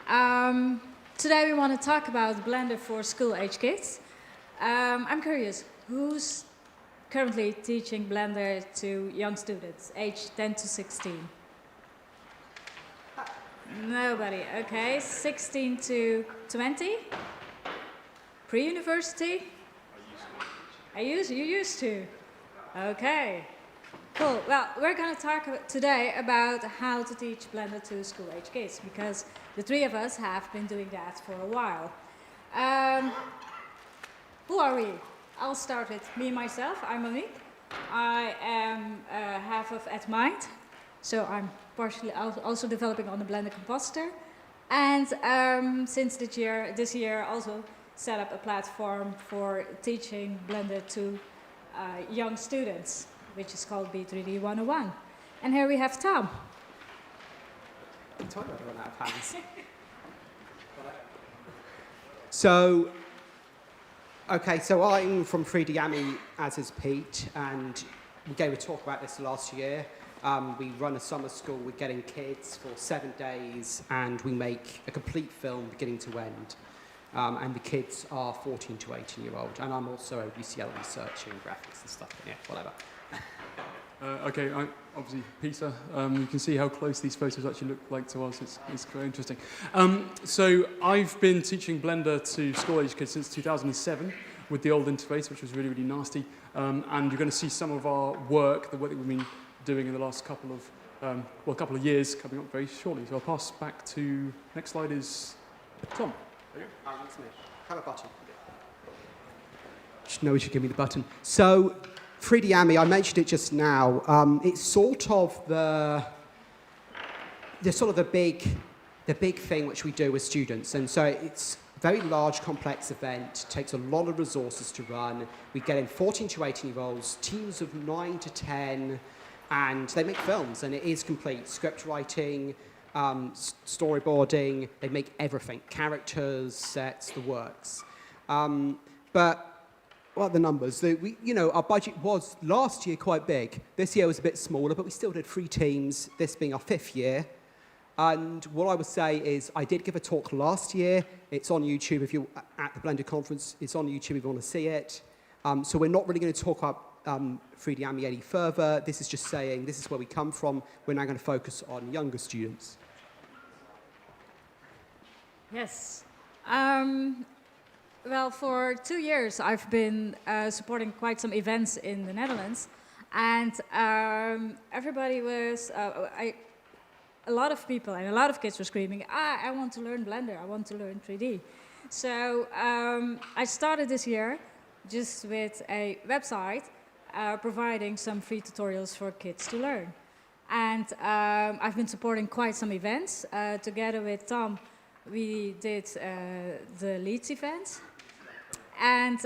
Um, Today we want to talk about Blender for school-age kids. I'm curious, who's currently teaching Blender to young students, aged 10 to 16? Nobody, okay. 16 to 20? Pre-university? You used to? Okay. Cool. Well, we're going to talk today about how to teach Blender to school-age kids, because the three of us have been doing that for a while. Who are we? I'll start with me myself. I'm Monique. I am half of @Mind, so I'm partially also developing on the Blender compositor. And since this year, also set up a platform for teaching Blender to young students, which is called B3D 101. And here we have Tom. I'm told I run out of hands. So I'm from 3D Ami, as is Pete, and we gave a talk about this last year. We run a summer school with getting kids for 7 days, and we make a complete film beginning to end. And the kids are 14 to 18-year-old, and I'm also a UCL researching graphics and stuff. Yeah, whatever. Okay, I'm obviously Peter. You can see how close these photos actually look like to us. It's quite interesting. So I've been teaching Blender to school-age kids since 2007 with the old interface, which was really, really nasty. And you're going to see some of our work, the work that we've been doing in the last couple of years, coming up very shortly. So I'll pass back to, next slide is Tom. That's me. Have a button. Just know you should give me the button. So 3D Ami, I mentioned it just now. It's sort of the big thing which we do with students, and so it's a very large, complex event. Takes a lot of resources to run. We get in 14 to 18-year-olds, teams of 9 to 10, and they make films, and it is complete script writing, storyboarding. They make everything: characters, sets, the works. But what are the numbers? Our budget was last year quite big. This year was a bit smaller, but we still did 3 teams, this being our 5th year. And what I would say is I did give a talk last year. It's on YouTube if you're at the Blender conference. It's on YouTube if you want to see it. So we're not really going to talk about 3D Ami any further. This is just saying this is where we come from. We're now going to focus on younger students. Yes. Well, for 2 years, I've been supporting quite some events in the Netherlands, and everybody was, a lot of people and a lot of kids were screaming, I want to learn Blender, I want to learn 3D. So I started this year just with a website providing some free tutorials for kids to learn. And I've been supporting quite some events. Together with Tom, we did the Leeds event. And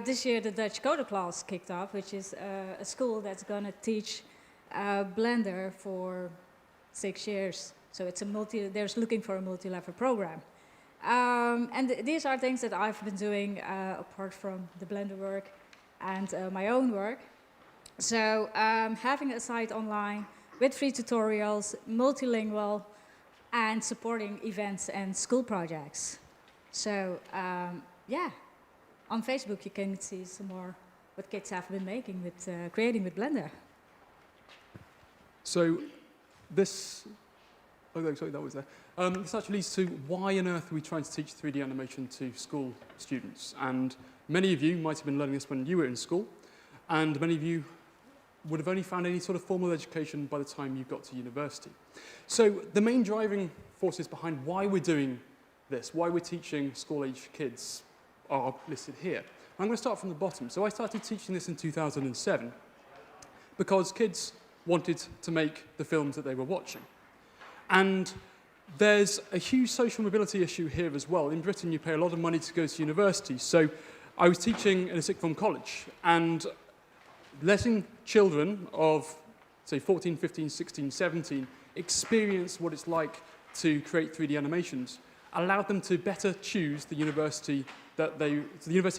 this year the Dutch Coder class kicked off, which is a school that's going to teach Blender for 6 years. So it's they're looking for a multi-level program. And these are things that I've been doing apart from the Blender work and my own work. So having a site online with free tutorials, multilingual, and supporting events and school projects. So yeah. On Facebook, you can see some more what kids have been making with creating with Blender. So this, sorry, that was there. This actually leads to why on earth are we trying to teach 3D animation to school students? And many of you might have been learning this when you were in school, and many of you would have only found any sort of formal education by the time you got to university. So the main driving forces behind why we're doing this, why we're teaching school-age kids, are listed here. I'm going to start from the bottom. So I started teaching this in 2007 because kids wanted to make the films that they were watching. And there's a huge social mobility issue here as well. In Britain, you pay a lot of money to go to university. So I was teaching in a sixth form college, and letting children of, say, 14, 15, 16, 17 experience what it's like to create 3D animations allowed them to better choose the university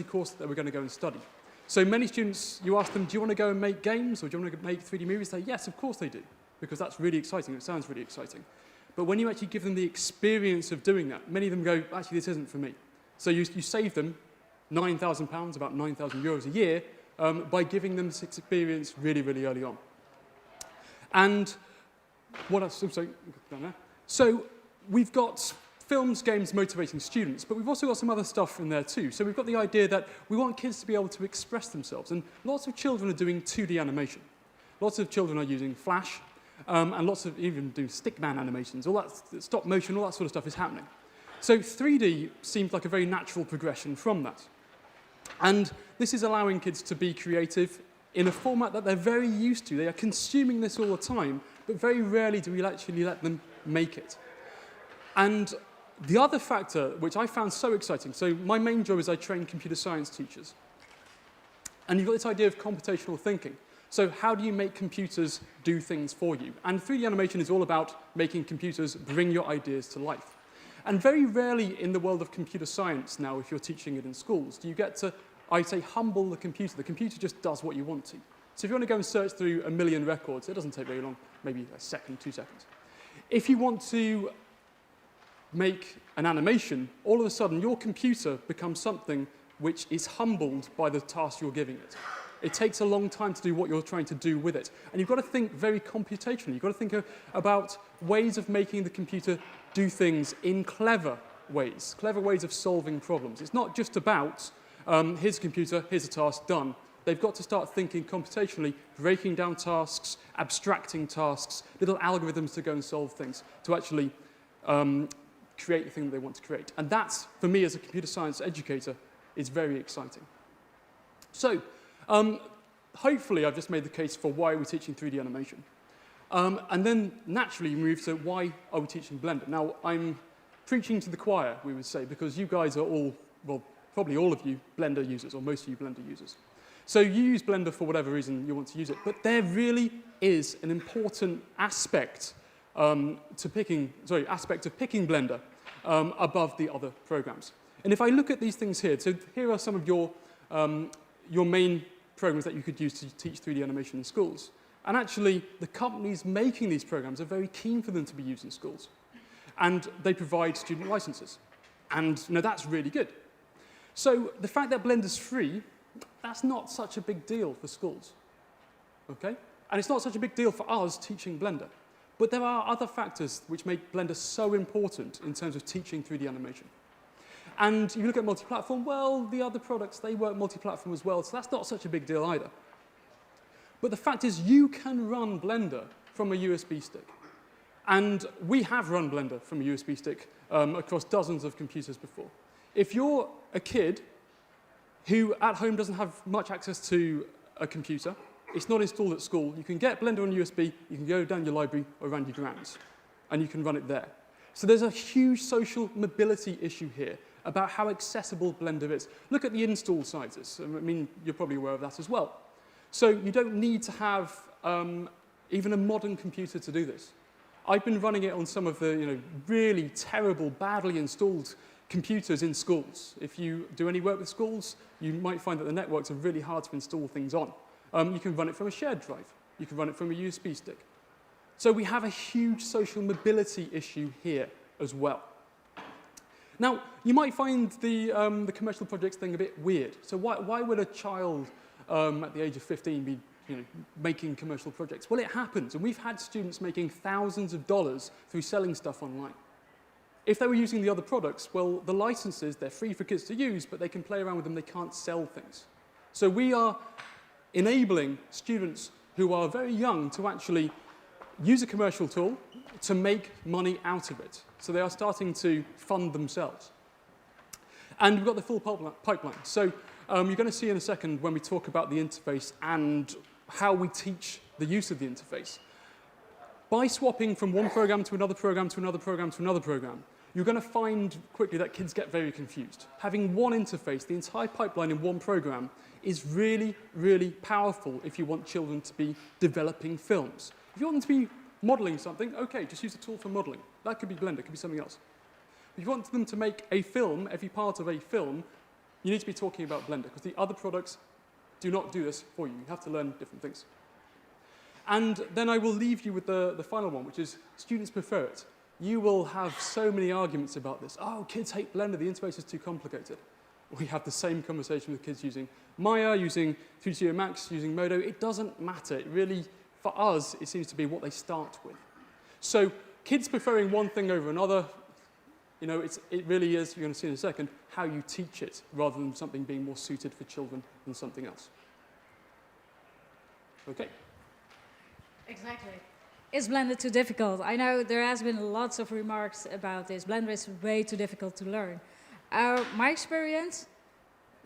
course that they were going to go and study. So many students, you ask them, do you want to go and make games or do you want to make 3D movies? They say, yes, of course they do, because that's really exciting. It sounds really exciting. But when you actually give them the experience of doing that, many of them go, actually, this isn't for me. So you save them £9,000, about €9,000 a year, by giving them this experience really, really early on. And what else? I'm sorry, down there. So we've got films, games motivating students, but we've also got some other stuff in there too. So we've got the idea that we want kids to be able to express themselves, and lots of children are doing 2D animation. Lots of children are using Flash, and lots of even doing stickman animations, all that stop motion, all that sort of stuff is happening. So 3D seems like a very natural progression from that. And this is allowing kids to be creative in a format that they're very used to. They are consuming this all the time, but very rarely do we actually let them make it. And the other factor, which I found so exciting, so my main job is I train computer science teachers. And you've got this idea of computational thinking. So how do you make computers do things for you? And 3D animation is all about making computers bring your ideas to life. And very rarely in the world of computer science now, if you're teaching it in schools, do you get to, I'd say, humble the computer. The computer just does what you want to. So if you want to go and search through 1 million records, it doesn't take very long, maybe a second, 2 seconds. If you want to make an animation, all of a sudden your computer becomes something which is humbled by the task you're giving it. It takes a long time to do what you're trying to do with it. And you've got to think very computationally. You've got to think about ways of making the computer do things in clever ways of solving problems. It's not just about, here's a computer, here's a task, done. They've got to start thinking computationally, breaking down tasks, abstracting tasks, little algorithms to go and solve things, to actually create the thing that they want to create. And that's, for me as a computer science educator, is very exciting. So, hopefully I've just made the case for why we're teaching 3D animation. And then naturally you move to why are we teaching Blender? Now, I'm preaching to the choir, we would say, because you guys are all, well, probably all of you Blender users, or most of you Blender users. So you use Blender for whatever reason you want to use it, but there really is an important aspect of picking Blender above the other programs. And if I look at these things here, so here are some of your main programs that you could use to teach 3D animation in schools. And actually, the companies making these programs are very keen for them to be used in schools. And they provide student licenses. And that's really good. So the fact that Blender's free, that's not such a big deal for schools. Okay? And it's not such a big deal for us teaching Blender. But there are other factors which make Blender so important in terms of teaching 3D animation. And if you look at multi-platform, well, the other products, they work multi-platform as well, so that's not such a big deal either. But the fact is, you can run Blender from a USB stick. And we have run Blender from a USB stick across dozens of computers before. If you're a kid who at home doesn't have much access to a computer, it's not installed at school, you can get Blender on USB, you can go down your library or around your grounds, and you can run it there. So there's a huge social mobility issue here about how accessible Blender is. Look at the install sizes. I mean, you're probably aware of that as well. So you don't need to have even a modern computer to do this. I've been running it on some of the really terrible, badly installed computers in schools. If you do any work with schools, you might find that the networks are really hard to install things on. You can run it from a shared drive. You can run it from a USB stick. So we have a huge social mobility issue here as well. Now, you might find the commercial projects thing a bit weird. So why would a child at the age of 15 be making commercial projects? Well, it happens, and we've had students making thousands of dollars through selling stuff online. If they were using the other products, well, the licenses, they're free for kids to use, but they can play around with them, they can't sell things. So we are enabling students who are very young to actually use a commercial tool to make money out of it. So they are starting to fund themselves. And we've got the full pipeline. So you're going to see in a second when we talk about the interface and how we teach the use of the interface. By swapping from one program to another program to another program to another program, you're going to find quickly that kids get very confused. Having one interface, the entire pipeline in one program, is really, really powerful if you want children to be developing films. If you want them to be modeling something, okay, just use a tool for modeling. That could be Blender, it could be something else. If you want them to make a film, every part of a film, you need to be talking about Blender, because the other products do not do this for you. You have to learn different things. And then I will leave you with the final one, which is students prefer it. you will have so many arguments about this. Oh, kids hate Blender, the interface is too complicated. We have the same conversation with kids using Maya, using 3ds Studio Max, using Modo. It doesn't matter. It really, for us, it seems to be what they start with. So kids preferring one thing over another, you know, it really is, you're going to see in a second, how you teach it, rather than something being more suited for children than something else. Okay. Exactly. Is Blender too difficult? I know there has been lots of remarks about this. Blender is way too difficult to learn. My experience,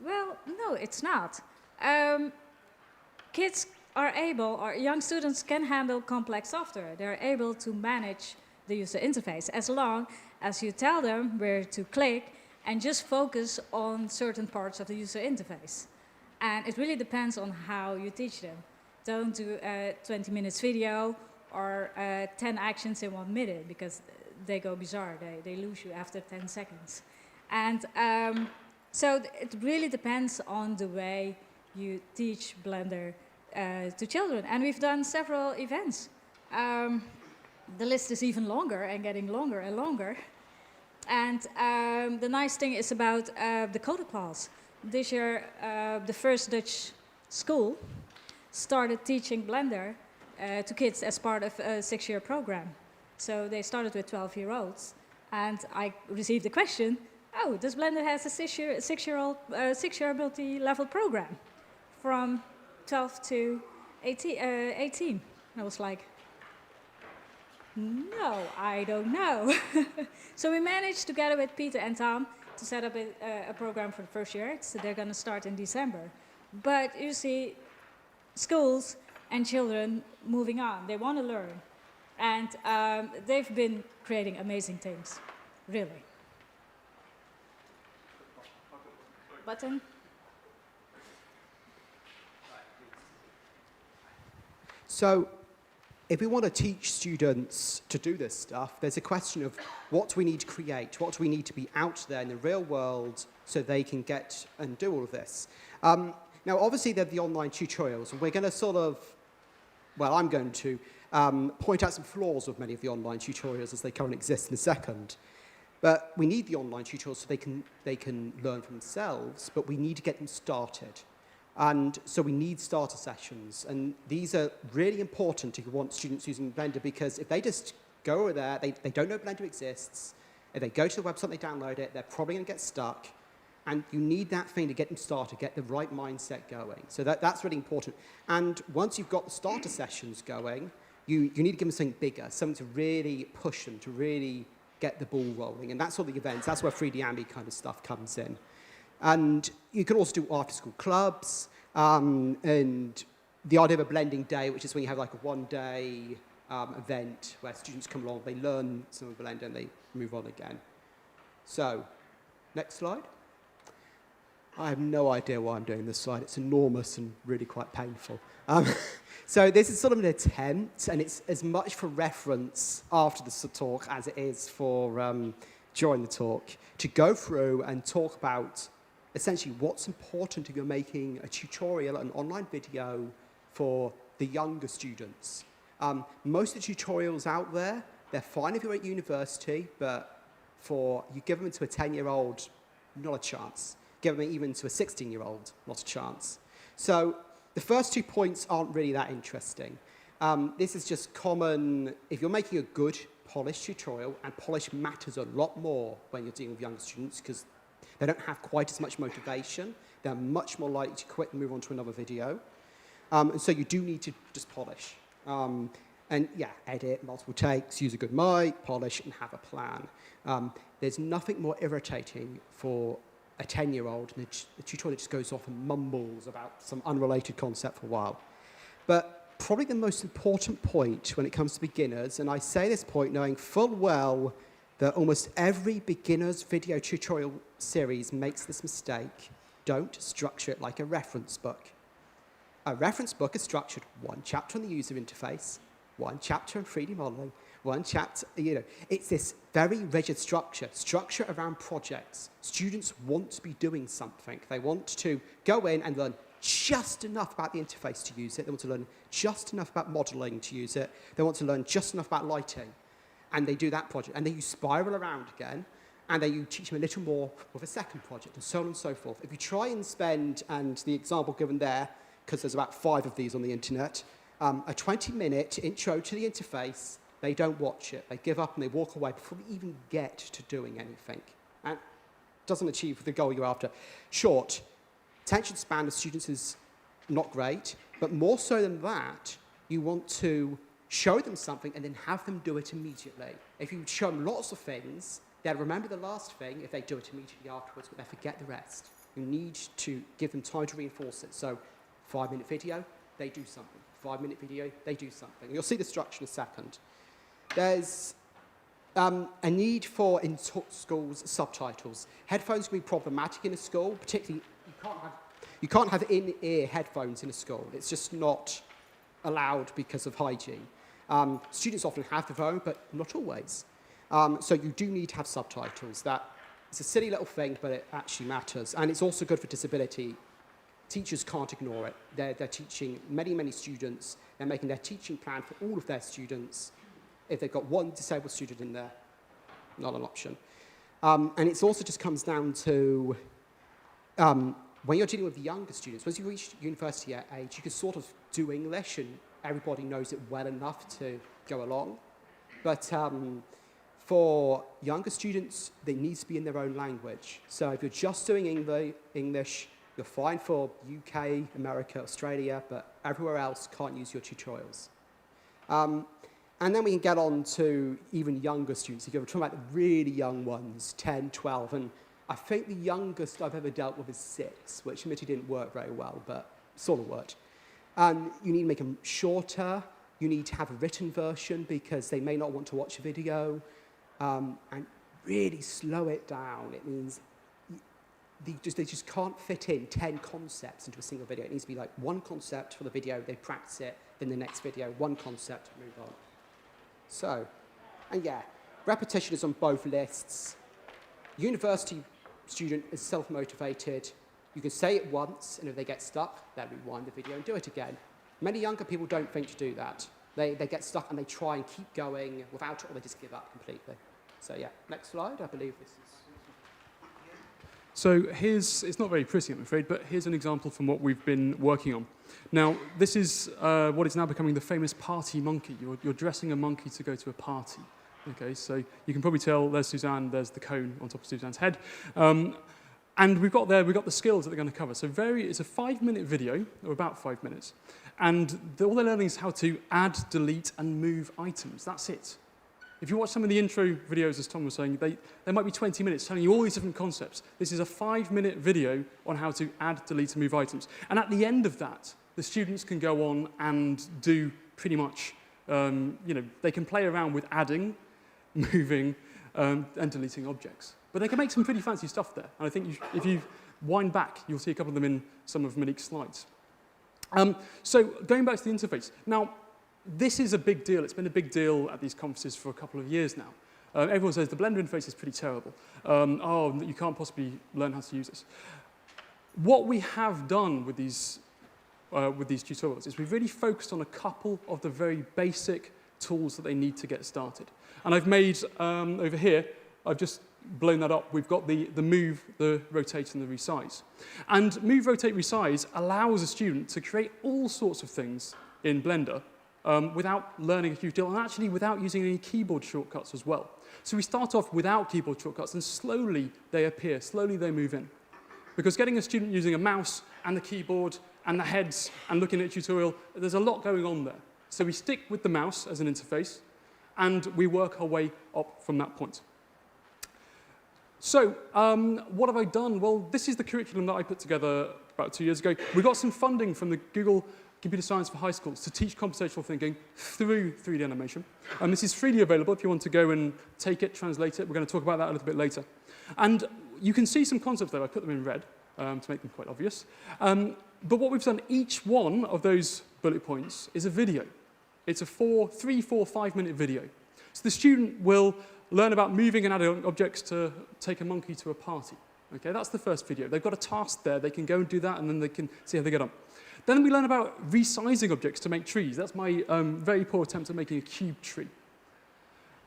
well, no, it's not. Kids are able, or young students can handle complex software. They're able to manage the user interface as long as you tell them where to click and just focus on certain parts of the user interface. And it really depends on how you teach them. Don't do a 20 minutes video or 10 actions in 1 minute, because they go bizarre. They lose you after 10 seconds. And so it really depends on the way you teach Blender to children. And we've done several events. The list is even longer and getting longer and longer. And the nice thing is about the Coder class. This year, the first Dutch school started teaching Blender to kids as part of a 6-year program. So they started with 12-year-olds. And I received the question, oh, does Blender has a 6-year multi-level program from 12 to 18? I was like, no, I don't know. So we managed, together with Peter and Tom, to set up a program for the first year. So they're going to start in December. But you see, schools and children moving on. They want to learn. And they've been creating amazing things, really. Button? So if we want to teach students to do this stuff, there's a question of what do we need to create? What do we need to be out there in the real world so they can get and do all of this? Now, obviously, there are the online tutorials, and we're going to sort of, well, I'm going to point out some flaws of many of the online tutorials as they currently exist in a second. But we need the online tutorials so they can learn for themselves, but we need to get them started. And so we need starter sessions. And these are really important if you want students using Blender, because if they just go over there, they don't know Blender exists. If they go to the website, they download it, they're probably going to get stuck. And you need that thing to get them started, get the right mindset going. So that's really important. And once you've got the starter sessions going, you need to give them something bigger, something to really push them, to really get the ball rolling. And that's all the events. That's where 3D Ambi kind of stuff comes in. And you can also do after-school clubs, and the idea of a blending day, which is when you have like a one-day event where students come along, they learn some of Blender, and they move on again. So, next slide. I have no idea why I'm doing this slide. It's enormous and really quite painful. So this is sort of an attempt, and it's as much for reference after the talk as it is for during the talk, to go through and talk about essentially what's important if you're making a tutorial, an online video for the younger students. Most of the tutorials out there, they're fine if you're at university, but you give them to a 10-year-old, not a chance. Give them even to a 16-year-old, not a chance. So the first 2 points aren't really that interesting. This is just common. If you're making a good, polished tutorial, and polish matters a lot more when you're dealing with younger students because they don't have quite as much motivation. They're much more likely to quit and move on to another video. And so you do need to just polish. And yeah, edit, multiple takes, use a good mic, polish, and have a plan. There's nothing more irritating for a 10-year-old than a tutorial that just goes off and mumbles about some unrelated concept for a while. But probably the most important point when it comes to beginners, and I say this point knowing full well that almost every beginner's video tutorial series makes this mistake. Don't structure it like a reference book. A reference book is structured one chapter on the user interface, one chapter on 3D modeling, one chapter, it's this very rigid structure around projects. Students want to be doing something. They want to go in and learn just enough about the interface to use it. They want to learn just enough about modeling to use it. They want to learn just enough about lighting. and they do that project, and then you spiral around again, and then you teach them a little more with a second project, and so on and so forth. If you try and spend, and the example given there, because there's about 5 of these on the internet, a 20-minute intro to the interface, they don't watch it. They give up and they walk away before they even get to doing anything. And it doesn't achieve the goal you're after. Short, attention span of students is not great, but more so than that, you want to show them something and then have them do it immediately. If you show them lots of things, they'll remember the last thing if they do it immediately afterwards, but they forget the rest. You need to give them time to reinforce it. So 5-minute video, they do something. 5-minute video, they do something. You'll see the structure in a second. There's a need for, in schools, subtitles. Headphones can be problematic in a school, particularly you can't have in-ear headphones in a school. It's just not allowed because of hygiene. Students often have their own, but not always. So you do need to have subtitles. It's a silly little thing, but it actually matters. And it's also good for disability. Teachers can't ignore it. They're teaching many, many students. They're making their teaching plan for all of their students. If they've got one disabled student in there, not an option. And it also just comes down to when you're dealing with younger students, once you reach university age, you can sort of do English and everybody knows it well enough to go along. But for younger students, they need to be in their own language. So if you're just doing English, you're fine for UK, America, Australia, but everywhere else can't use your tutorials. And then we can get on to even younger students. If you're talking about the really young ones, 10, 12, and I think the youngest I've ever dealt with is 6, which admittedly didn't work very well, but sort of worked. You need to make them shorter. You need to have a written version because they may not want to watch a video. And really slow it down. It means they just can't fit in 10 concepts into a single video. It needs to be like one concept for the video, they practice it, then the next video, one concept, move on. So, and yeah, repetition is on both lists. University student is self-motivated. You can say it once, and if they get stuck, they'll rewind the video and do it again. Many younger people don't think to do that. They get stuck and they try and keep going without it, or they just give up completely. So yeah, next slide, I believe this is. So it's not very pretty, I'm afraid, but here's an example from what we've been working on. Now, this is what is now becoming the famous party monkey. You're dressing a monkey to go to a party. Okay, so you can probably tell there's Suzanne, there's the cone on top of Suzanne's head. And we've got the skills that they're going to cover. So it's a 5-minute video, or about 5 minutes. And all they're learning is how to add, delete, and move items. That's it. If you watch some of the intro videos, as Tom was saying, they might be 20 minutes telling you all these different concepts. This is a 5-minute video on how to add, delete, and move items. And at the end of that, the students can go on and do pretty much, they can play around with adding, moving, and deleting objects. But they can make some pretty fancy stuff there. And I think if you wind back, you'll see a couple of them in some of Monique's slides. So going back to the interface. Now, this is a big deal. It's been a big deal at these conferences for a couple of years now. Everyone says the Blender interface is pretty terrible. You can't possibly learn how to use this. What we have done with these tutorials is we've really focused on a couple of the very basic tools that they need to get started. And I've made, over here, I've just blown that up. We've got the move, the rotate, and the resize. And move, rotate, resize allows a student to create all sorts of things in Blender without learning a huge deal, and actually without using any keyboard shortcuts as well. So we start off without keyboard shortcuts, and slowly they appear, slowly they move in. Because getting a student using a mouse and the keyboard and the heads and looking at a tutorial, there's a lot going on there. So we stick with the mouse as an interface, and we work our way up from that point. So what have I done? Well, this is the curriculum that I put together about 2 years ago. We got some funding from the Google Computer Science for High Schools to teach computational thinking through 3D animation. And this is freely available if you want to go and take it, translate it. We're going to talk about that a little bit later. And you can see some concepts there. I put them in red to make them quite obvious. But what we've done, each one of those bullet points is a video. It's a 3, 4, 5-minute video. So the student will learn about moving and adding objects to take a monkey to a party. Okay, that's the first video. They've got a task there. They can go and do that, and then they can see how they get on. Then we learn about resizing objects to make trees. That's my very poor attempt at making a cube tree.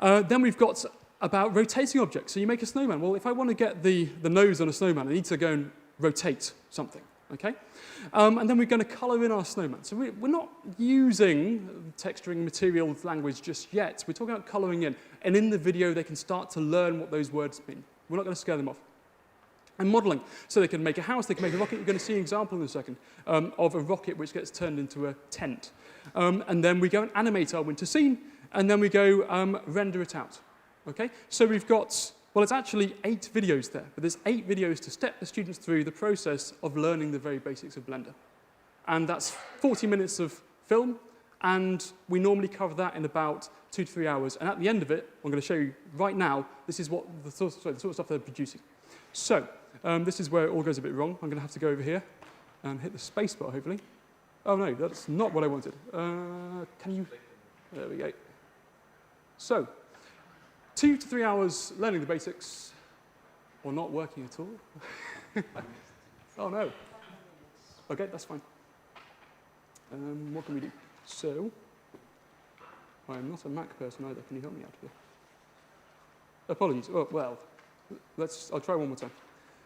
Then we've got about rotating objects. So you make a snowman. Well, if I want to get the nose on a snowman, I need to go and rotate something, okay? And then we're going to colour in our snowman. So we're not using texturing material language just yet. We're talking about colouring in. And in the video, they can start to learn what those words mean. We're not going to scare them off. And modelling. So they can make a house, they can make a rocket. You're going to see an example in a second of a rocket which gets turned into a tent. And then we go and animate our winter scene, and then we go render it out. Okay? So we've got, well, it's actually 8 videos there, but there's 8 videos to step the students through the process of learning the very basics of Blender. And that's 40 minutes of film, and we normally cover that in about 2 to 3 hours. And at the end of it, I'm going to show you right now, this is what the sort of stuff they're producing. So, this is where it all goes a bit wrong. I'm going to have to go over here and hit the space bar, hopefully. Oh, no, that's not what I wanted. Can you? There we go. So, 2 to 3 hours learning the basics, or not working at all. Oh, no. OK, that's fine. What can we do? So, I'm not a Mac person either. Can you help me out here? Apologies. Oh, well, I'll try one more time.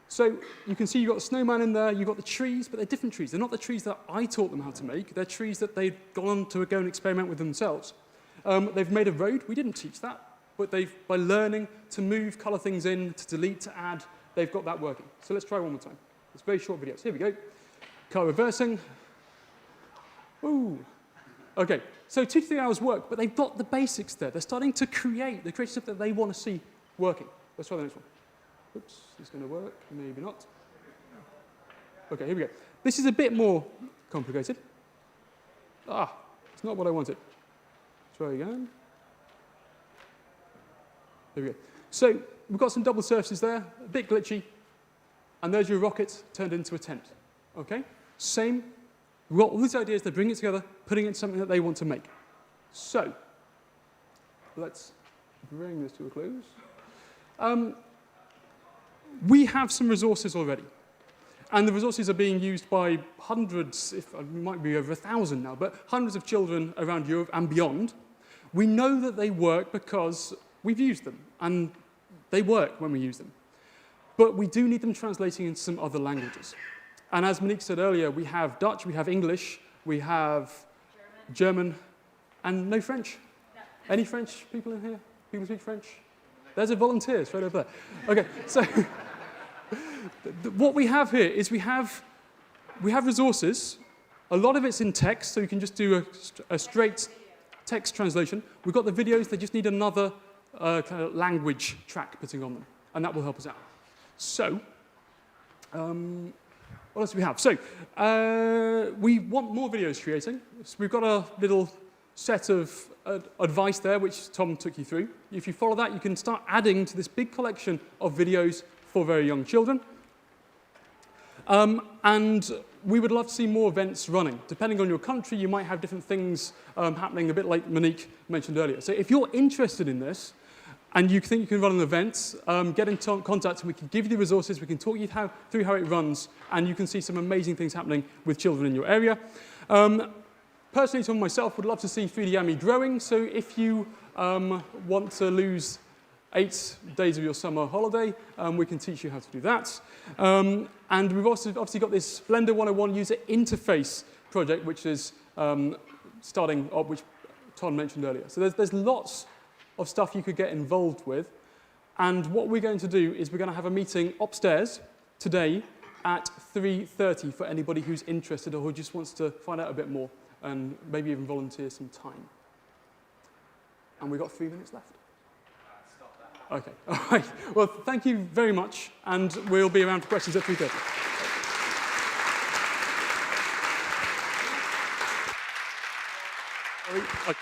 So you can see you've got a snowman in there, you've got the trees, but they're different trees. They're not the trees that I taught them how to make. They're trees that they've gone on to go and experiment with themselves. They've made a road. We didn't teach that, but by learning to move, colour things in, to delete, to add, they've got that working. So let's try one more time. It's very short videos. Here we go. Colour reversing. Ooh. OK, so 2 to 3 hours work, but they've got the basics there. They're starting to create the creative stuff that they want to see working. Let's try the next one. Oops, is this going to work? Maybe not. OK, here we go. This is a bit more complicated. Ah, it's not what I wanted. Try again. There we go. So we've got some double surfaces there, a bit glitchy. And there's your rocket turned into a tent. OK? Same. We've got all these ideas, they're bringing it together, putting it into something that they want to make. So let's bring this to a close. We have some resources already. And the resources are being used by hundreds, it might be over 1,000 now, but hundreds of children around Europe and beyond. We know that they work because we've used them, and they work when we use them. But we do need them translating into some other languages. And as Monique said earlier, we have Dutch, we have English, we have German and no French. No. Any French people in here? People speak French? There's a volunteer straight over there. OK, so what we have here is we have resources. A lot of it's in text, so you can just do a straight text translation. We've got the videos, they just need another kind of language track putting on them, and that will help us out. So, what else do we have? So, we want more videos creating. So we've got a little set of advice there, which Tom took you through. If you follow that, you can start adding to this big collection of videos for very young children. And we would love to see more events running. Depending on your country, you might have different things happening, a bit like Monique mentioned earlier. So if you're interested in this, and you think you can run an event, get in contact and we can give you the resources, we can talk you through how it runs, and you can see some amazing things happening with children in your area. Personally, Tom and myself would love to see 3D Ami growing, so if you want to lose 8 days of your summer holiday, we can teach you how to do that. And we've also obviously got this Blender 101 user interface project, which is starting up, which Tom mentioned earlier. So there's lots of stuff you could get involved with. And what we're going to do is we're going to have a meeting upstairs today at 3:30 for anybody who's interested or who just wants to find out a bit more and maybe even volunteer some time. And we've got 3 minutes left. OK. All right. Well, thank you very much. And we'll be around for questions at 3:30. Okay.